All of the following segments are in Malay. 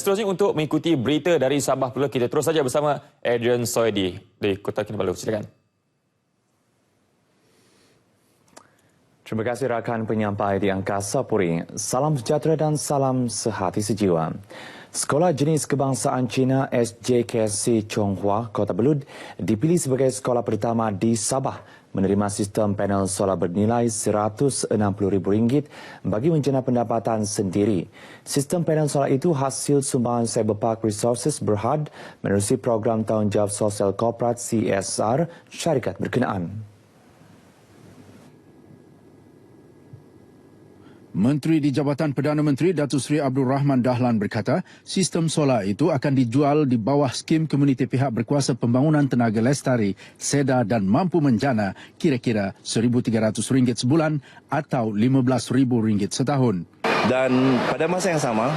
Seterusnya untuk mengikuti berita dari Sabah pula, kita terus saja bersama Adrian Soedi di Kota Kinabalu. Silakan. Terima kasih rakan penyampai di Angkasa Puri. Salam sejahtera dan salam sehati sejiwa. Sekolah Jenis Kebangsaan Cina SJKC Chonghua, Kota Belud dipilih sebagai sekolah pertama di Sabah menerima sistem panel solar bernilai RM160,000 bagi menjana pendapatan sendiri. Sistem panel solar itu hasil sumbangan Cyberpark Resources Berhad menerusi program Tanggungjawab Sosial Korporat CSR syarikat berkenaan. Menteri di Jabatan Perdana Menteri Datuk Seri Abdul Rahman Dahlan berkata, sistem solar itu akan dijual di bawah skim komuniti pihak berkuasa pembangunan tenaga lestari, SEDA dan mampu menjana kira-kira RM1,300 sebulan atau RM15,000 setahun. Dan pada masa yang sama,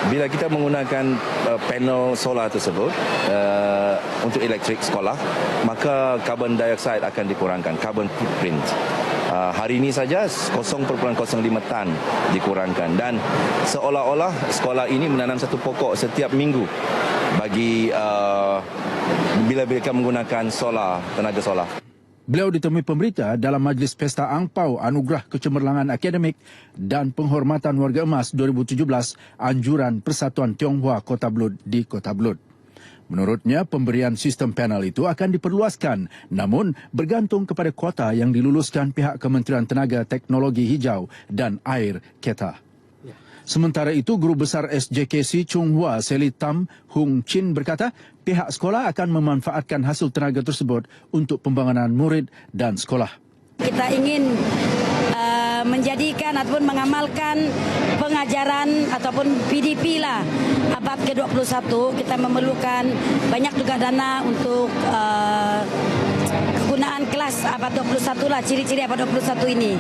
bila kita menggunakan panel solar tersebut untuk elektrik sekolah, maka carbon dioxide akan dikurangkan, carbon footprint. Hari ini saja 0.05 tan dikurangkan dan seolah-olah sekolah ini menanam satu pokok setiap minggu bagi bila mereka menggunakan solar, tenaga solar. Beliau ditemui pemberita dalam Majlis Pesta Angpau Anugerah Kecemerlangan Akademik dan Penghormatan Warga Emas 2017 Anjuran Persatuan Tionghoa Kota Belud di Kota Belud. Menurutnya, pemberian sistem panel itu akan diperluaskan, namun bergantung kepada kuota yang diluluskan pihak Kementerian Tenaga Teknologi Hijau dan Air KETA. Sementara itu, Guru Besar SJKC Chonghua Seli Tam Hung Chin berkata, pihak sekolah akan memanfaatkan hasil tenaga tersebut untuk pembangunan murid dan sekolah. Kita ingin menjadikan ataupun mengamalkan pengajaran ataupun PDP lah abad ke-21. Kita memerlukan banyak juga dana untuk kegunaan kelas abad 21 lah, ciri-ciri abad 21 ini.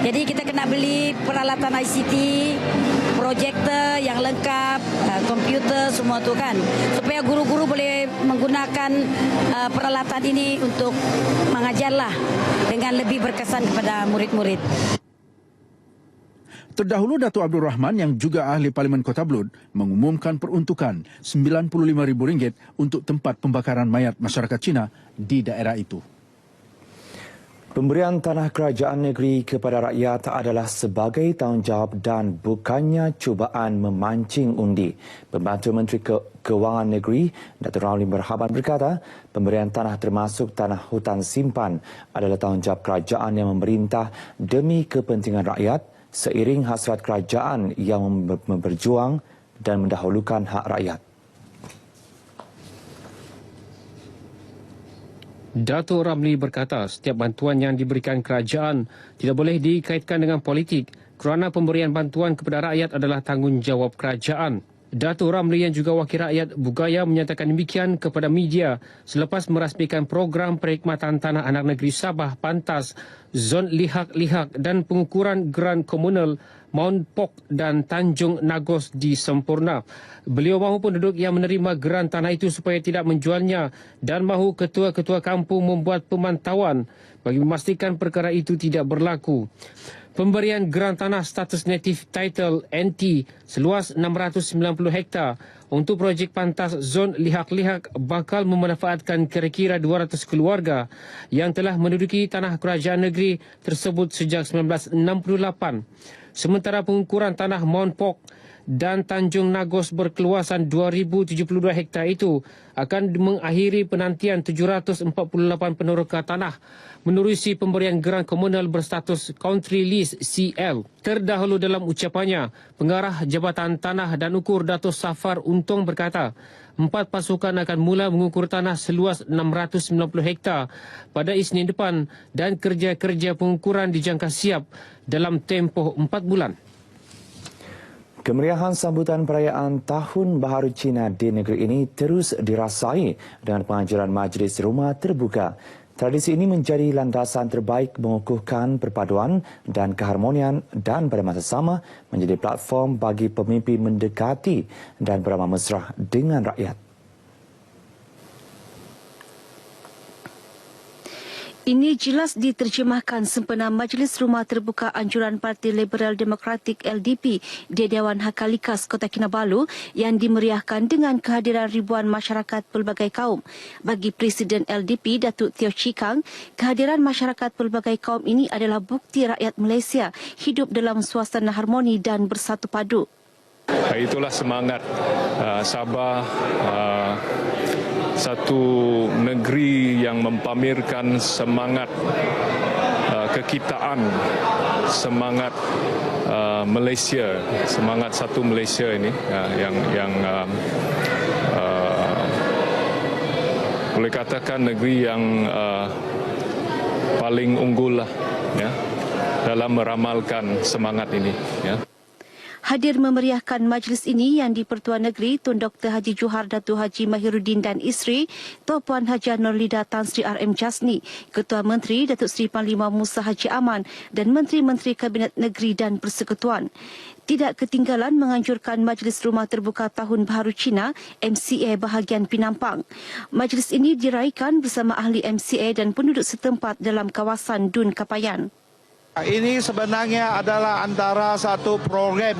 Jadi kita kena beli peralatan ICT, projektor yang lengkap, komputer semua tu kan, supaya guru-guru boleh menggunakan peralatan ini untuk mengajarlah dengan lebih berkesan kepada murid-murid. Terdahulu Datuk Abdul Rahman yang juga ahli Parlimen Kota Belud mengumumkan peruntukan RM95,000 untuk tempat pembakaran mayat masyarakat Cina di daerah itu. Pemberian tanah kerajaan negeri kepada rakyat adalah sebagai tanggungjawab dan bukannya cubaan memancing undi. Pembantu Menteri Kewangan Negeri, Datuk Ramli Berhaban berkata, pemberian tanah termasuk tanah hutan simpan adalah tanggungjawab kerajaan yang memerintah demi kepentingan rakyat seiring hasrat kerajaan yang berjuang dan mendahulukan hak rakyat. Datuk Ramli berkata setiap bantuan yang diberikan kerajaan tidak boleh dikaitkan dengan politik kerana pemberian bantuan kepada rakyat adalah tanggungjawab kerajaan. Datuk Ramli yang juga Wakil Rakyat Bugaya menyatakan demikian kepada media selepas merasmikan program perkhidmatan tanah anak negeri Sabah Pantas, Zon Lihak-Lihak dan pengukuran Geran Komunal Mount Pok dan Tanjung Nagos di Sempurna. Beliau mahu penduduk yang menerima geran tanah itu supaya tidak menjualnya dan mahu ketua-ketua kampung membuat pemantauan bagi memastikan perkara itu tidak berlaku. Pemberian geran tanah status Native Title NT seluas 690 hektar untuk projek pantas Zon Lihak-Lihak bakal memanfaatkan kira-kira 200 keluarga yang telah menduduki tanah kerajaan negeri tersebut sejak 1968. Sementara pengukuran tanah Mount Pok dan Tanjung Nagos berkeluasan 2,072 hektar itu akan mengakhiri penantian 748 peneroka tanah menerusi pemberian geran komunal berstatus Country Lease CL. Terdahulu dalam ucapannya, Pengarah Jabatan Tanah dan Ukur Datuk Safar Untung berkata, 4 pasukan akan mula mengukur tanah seluas 690 hektar pada Isnin depan dan kerja-kerja pengukuran dijangka siap dalam tempoh 4 bulan. Kemeriahan sambutan perayaan Tahun Baharu Cina di negeri ini terus dirasai dengan penganjuran Majlis Rumah Terbuka. Tradisi ini menjadi landasan terbaik mengukuhkan perpaduan dan keharmonian dan pada masa sama menjadi platform bagi pemimpin mendekati dan beramah mesra dengan rakyat. Ini jelas diterjemahkan sempena Majlis Rumah Terbuka Anjuran Parti Liberal Demokratik LDP di Dewan Hakalikas Kota Kinabalu yang dimeriahkan dengan kehadiran ribuan masyarakat pelbagai kaum. Bagi Presiden LDP, Datuk Teo Chee Kang, kehadiran masyarakat pelbagai kaum ini adalah bukti rakyat Malaysia hidup dalam suasana harmoni dan bersatu padu. Itulah semangat Sabah, satu negeri yang mempamerkan semangat kekitaan, semangat Malaysia, semangat satu Malaysia ini yang boleh katakan negeri yang paling unggul lah, ya, dalam meramalkan semangat ini, ya. Hadir memeriahkan majlis ini yang di-Pertuan Negeri Tun Dr. Haji Johar Datuk Haji Mahiruddin dan isteri, Tok Puan Haja Nurlida Tan Sri RM Jasni, Ketua Menteri Datuk Seri Panglima Musa Haji Aman dan Menteri-Menteri Kabinet Negeri dan Persekutuan. Tidak ketinggalan menganjurkan Majlis Rumah Terbuka Tahun Baharu Cina MCA bahagian Pinampang. Majlis ini diraikan bersama ahli MCA dan penduduk setempat dalam kawasan Dun Kapayan. Ini sebenarnya adalah antara satu program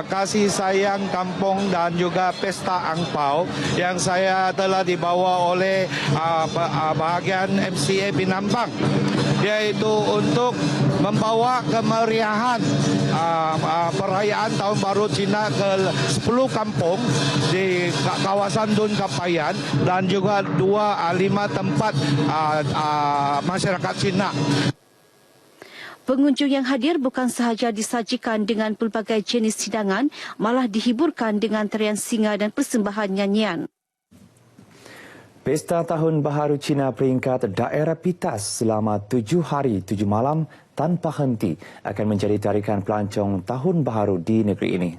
kasih sayang kampung dan juga pesta angpau yang saya telah dibawa oleh bahagian MCA Pinampang, yaitu untuk membawa kemeriahan perayaan Tahun Baru Cina ke 10 kampung di kawasan Dun Kapayan dan juga 5 tempat masyarakat Cina. Pengunjung yang hadir bukan sahaja disajikan dengan pelbagai jenis hidangan, malah dihiburkan dengan tarian singa dan persembahan nyanyian. Pesta Tahun Baharu Cina peringkat daerah Pitas selama 7 hari 7 malam tanpa henti akan menjadi tarikan pelancong Tahun Baharu di negeri ini.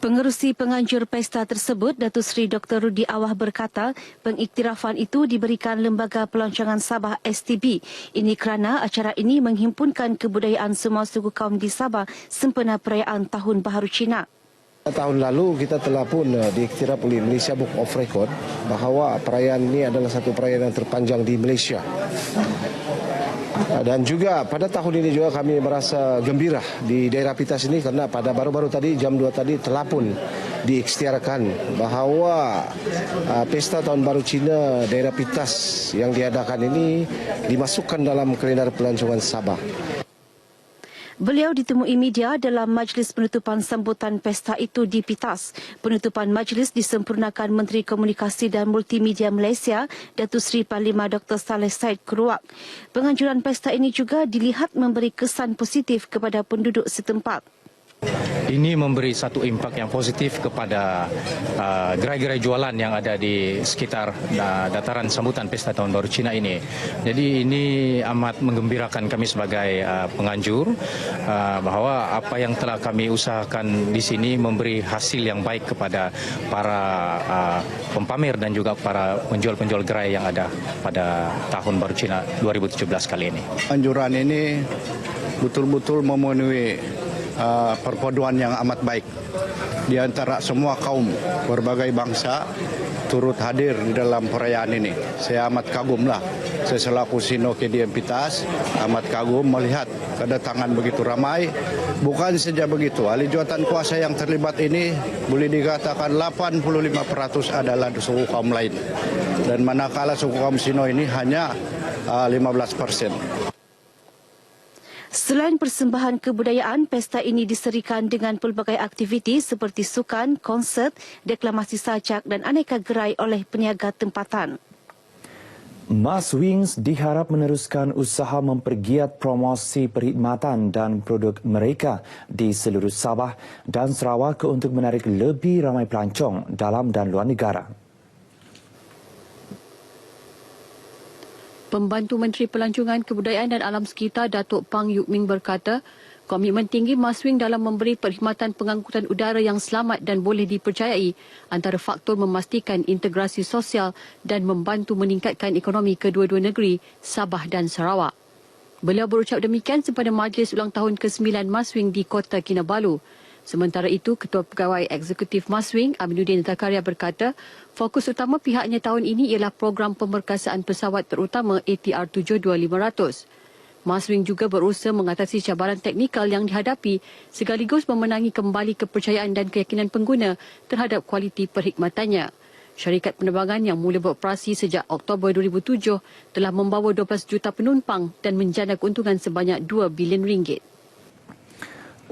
Pengerusi penganjur pesta tersebut, Datuk Seri Dr. Rudi Awah berkata, pengiktirafan itu diberikan Lembaga Pelancongan Sabah STB. Ini kerana acara ini menghimpunkan kebudayaan semua suku kaum di Sabah sempena perayaan Tahun Baharu Cina. Tahun lalu kita telah pun diiktiraf oleh Malaysia Book of Record bahawa perayaan ini adalah satu perayaan yang terpanjang di Malaysia. Dan juga pada tahun ini juga kami merasa gembira di daerah Pitas ini kerana pada baru-baru tadi jam 2 tadi telah pun diikhtiarkan bahawa Pesta Tahun Baru Cina daerah Pitas yang diadakan ini dimasukkan dalam kalender pelancongan Sabah. Beliau ditemui media dalam majlis penutupan sambutan pesta itu di Pitas. Penutupan majlis disempurnakan Menteri Komunikasi dan Multimedia Malaysia, Datuk Seri Panglima Dr. Saleh Said Keruak. Penganjuran pesta ini juga dilihat memberi kesan positif kepada penduduk setempat. Ini memberi satu impak yang positif kepada gerai-gerai jualan yang ada di sekitar dataran sambutan Pesta Tahun Baru Cina ini. Jadi ini amat menggembirakan kami sebagai penganjur bahawa apa yang telah kami usahakan di sini memberi hasil yang baik kepada para pempamer dan juga para penjual-penjual gerai yang ada pada Tahun Baru Cina 2017 kali ini. Anjuran ini betul-betul memenuhi perpaduan yang amat baik di antara semua kaum berbagai bangsa turut hadir di dalam perayaan ini. Saya amat kagumlah. Saya selaku Sino KDM Pitas amat kagum melihat kedatangan begitu ramai. Bukan saja begitu, ahli jawatan kuasa yang terlibat ini boleh dikatakan 85% adalah suku kaum lain. Dan manakala suku kaum Sino ini hanya 15%. Selain persembahan kebudayaan, pesta ini diserikan dengan pelbagai aktiviti seperti sukan, konsert, deklamasi sajak dan aneka gerai oleh peniaga tempatan. Mas Wings diharap meneruskan usaha mempergiat promosi perkhidmatan dan produk mereka di seluruh Sabah dan Sarawak untuk menarik lebih ramai pelancong dalam dan luar negara. Pembantu Menteri Pelancongan Kebudayaan dan Alam Sekitar Datuk Pang Yuk Ming berkata, komitmen tinggi Maswing dalam memberi perkhidmatan pengangkutan udara yang selamat dan boleh dipercayai antara faktor memastikan integrasi sosial dan membantu meningkatkan ekonomi kedua-dua negeri, Sabah dan Sarawak. Beliau berucap demikian sempena majlis ulang tahun ke-9 Maswing di Kota Kinabalu. Sementara itu, Ketua Pegawai Eksekutif Maswing, Aminuddin Zakaria berkata, fokus utama pihaknya tahun ini ialah program pemerkasaan pesawat terutama ATR 72500. Maswing juga berusaha mengatasi cabaran teknikal yang dihadapi sekaligus memenangi kembali kepercayaan dan keyakinan pengguna terhadap kualiti perkhidmatannya. Syarikat penerbangan yang mula beroperasi sejak Oktober 2007 telah membawa 12 juta penumpang dan menjana keuntungan sebanyak 2 bilion ringgit.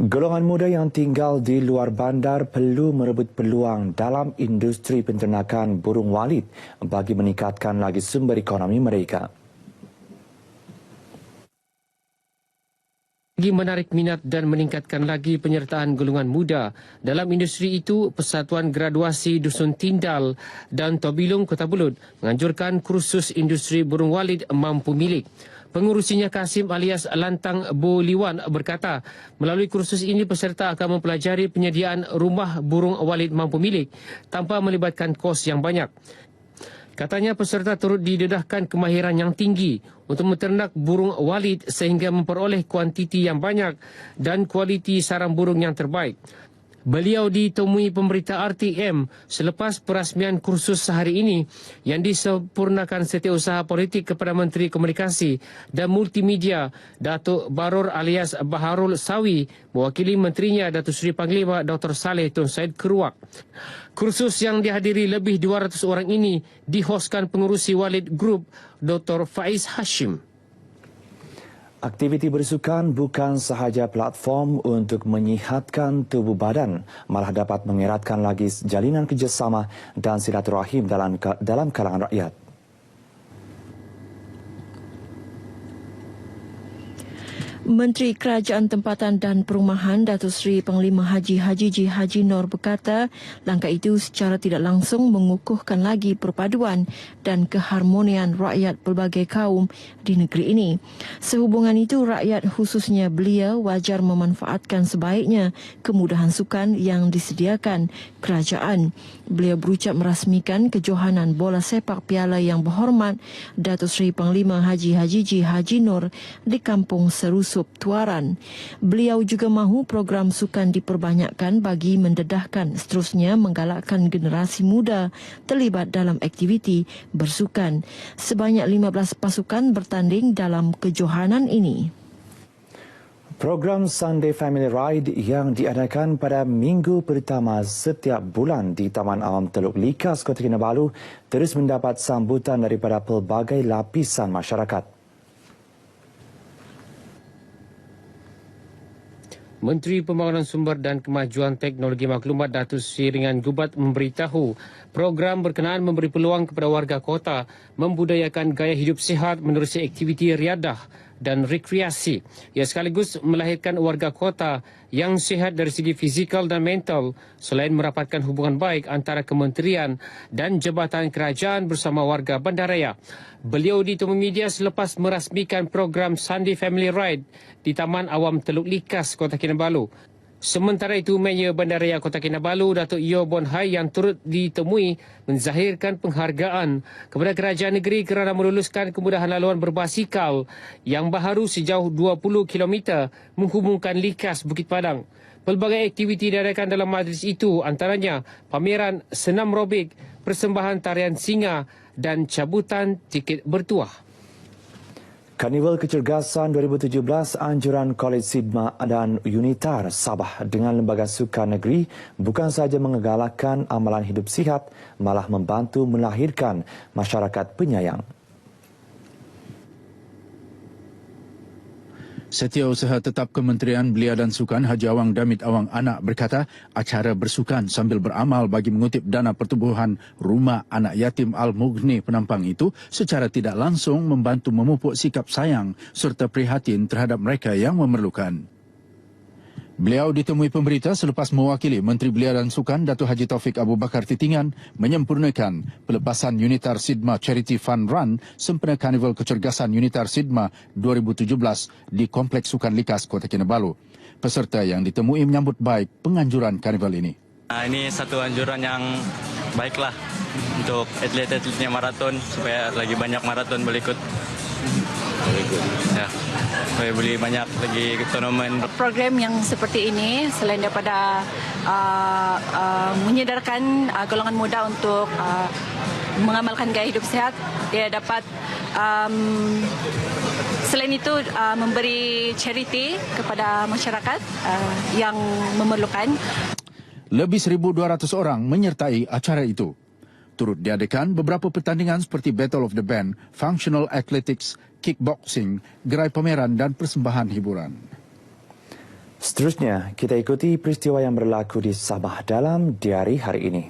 Golongan muda yang tinggal di luar bandar perlu merebut peluang dalam industri penternakan burung walit bagi meningkatkan lagi sumber ekonomi mereka. Bagi menarik minat dan meningkatkan lagi penyertaan golongan muda dalam industri itu, Persatuan Graduasi Dusun Tindal dan Tobilung Kota Belud menganjurkan kursus industri burung walit mampu milik. Pengurusinya Kasim alias Lantang Boliwan berkata, melalui kursus ini peserta akan mempelajari penyediaan rumah burung walit mampu milik tanpa melibatkan kos yang banyak. Katanya peserta turut didedahkan kemahiran yang tinggi untuk menternak burung walit sehingga memperoleh kuantiti yang banyak dan kualiti sarang burung yang terbaik. Beliau ditemui pemberita RTM selepas perasmian kursus sehari ini yang disempurnakan Setiausaha Politik kepada Menteri Komunikasi dan Multimedia Datuk Baror alias Baharul Sawi mewakili menterinya Datuk Seri Panglima Dr. Saleh Tun Said Keruak. Kursus yang dihadiri lebih 200 orang ini dihoskan pengurusi Walid Group Dr. Faiz Hashim. Aktiviti bersukan bukan sahaja platform untuk menyihatkan tubuh badan, malah dapat mengeratkan lagi jalinan kerjasama dan silaturahim dalam kalangan rakyat. Menteri Kerajaan Tempatan dan Perumahan Datuk Seri Panglima Haji J. Haji Nur berkata, langkah itu secara tidak langsung mengukuhkan lagi perpaduan dan keharmonian rakyat pelbagai kaum di negeri ini. Sehubungan itu, rakyat khususnya belia wajar memanfaatkan sebaiknya kemudahan sukan yang disediakan kerajaan. Beliau berucap merasmikan kejohanan bola sepak piala yang berhormat Datuk Seri Panglima Haji J. Haji Nur di Kampung Serusup Tuaran. Beliau juga mahu program sukan diperbanyakkan bagi mendedahkan seterusnya menggalakkan generasi muda terlibat dalam aktiviti bersukan. Sebanyak 15 pasukan bertanding dalam kejohanan ini. Program Sunday Family Ride yang diadakan pada minggu pertama setiap bulan di Taman Awam Teluk Likas, Kota Kinabalu terus mendapat sambutan daripada pelbagai lapisan masyarakat. Menteri Pembangunan Sumber dan Kemajuan Teknologi Maklumat Datuk Seri Ringan Gubat memberitahu program berkenaan memberi peluang kepada warga kota membudayakan gaya hidup sihat menerusi aktiviti riadah dan rekreasi. Ia sekaligus melahirkan warga kota yang sihat dari segi fizikal dan mental selain merapatkan hubungan baik antara kementerian dan jabatan kerajaan bersama warga bandaraya. Beliau ditemui media selepas merasmikan program Sunday Family Ride di Taman Awam Teluk Likas, Kota Kinabalu. Sementara itu, Mayor Bandaraya Kota Kinabalu, Datuk Yeo Bon Hai yang turut ditemui menzahirkan penghargaan kepada kerajaan negeri kerana meluluskan kemudahan laluan berbasikal yang baharu sejauh 20 km menghubungkan Likas Bukit Padang. Pelbagai aktiviti diadakan dalam majlis itu, antaranya pameran senam robik, persembahan tarian singa dan cabutan tiket bertuah. Karnival Kecergasan 2017 anjuran Kolej Sidma dan Unitar Sabah dengan Lembaga Sukan Negeri bukan sahaja menggalakkan amalan hidup sihat, malah membantu melahirkan masyarakat penyayang. Setiausaha Tetap Kementerian Belia dan Sukan Haji Awang Damit Awang Anak berkata, acara bersukan sambil beramal bagi mengutip dana pertubuhan Rumah Anak Yatim Al-Mughni Penampang itu secara tidak langsung membantu memupuk sikap sayang serta prihatin terhadap mereka yang memerlukan. Beliau ditemui pemberita selepas mewakili Menteri Belia dan Sukan Datuk Haji Taufik Abu Bakar Titingan menyempurnakan pelepasan Unitar Sidma Charity Fund Run sempena Karnival Kecergasan Unitar Sidma 2017 di Kompleks Sukan Likas, Kota Kinabalu. Peserta yang ditemui menyambut baik penganjuran karnival ini. Ini satu anjuran yang baiklah untuk atlet-atletnya maraton supaya lagi banyak maraton boleh ikut. Very good. Ya, boleh beli banyak lagi tournament. Program yang seperti ini selain daripada menyedarkan golongan muda untuk mengamalkan gaya hidup sihat, dia dapat selain itu memberi charity kepada masyarakat yang memerlukan. Lebih 1,200 orang menyertai acara itu. Turut diadakan beberapa pertandingan seperti Battle of the Band, Functional Athletics, Kickboxing, gerai pameran dan persembahan hiburan. Seterusnya, kita ikuti peristiwa yang berlaku di Sabah dalam diari hari ini.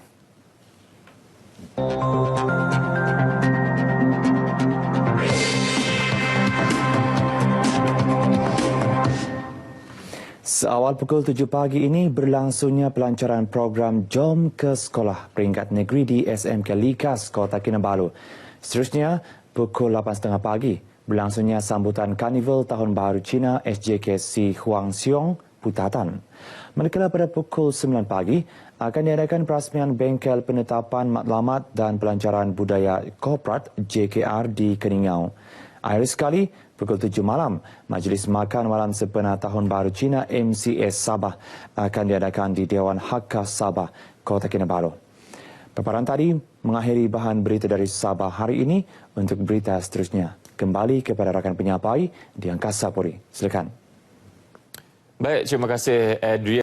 Seawal pukul 7 pagi ini berlangsungnya pelancaran program Jom ke Sekolah peringkat negeri di SMK Likas, Kota Kinabalu. Seterusnya, pukul 8.30 pagi berlangsungnya sambutan Karnival Tahun Baru Cina SJKC Huangxiong Putatan. Manakala pada pukul 9 pagi akan diadakan perasmian bengkel penetapan matlamat dan pelancaran budaya korporat JKR di Keningau. Akhir sekali, pukul 7 malam, Majlis Makan Malam Sempena Tahun Baru Cina MCS Sabah akan diadakan di Dewan Hakka Sabah, Kota Kinabalu. Paparan tadi mengakhiri bahan berita dari Sabah hari ini. Untuk berita seterusnya, kembali kepada rakan penyampai di Angkasa Puri. Silakan. Baik, terima kasih Adrian.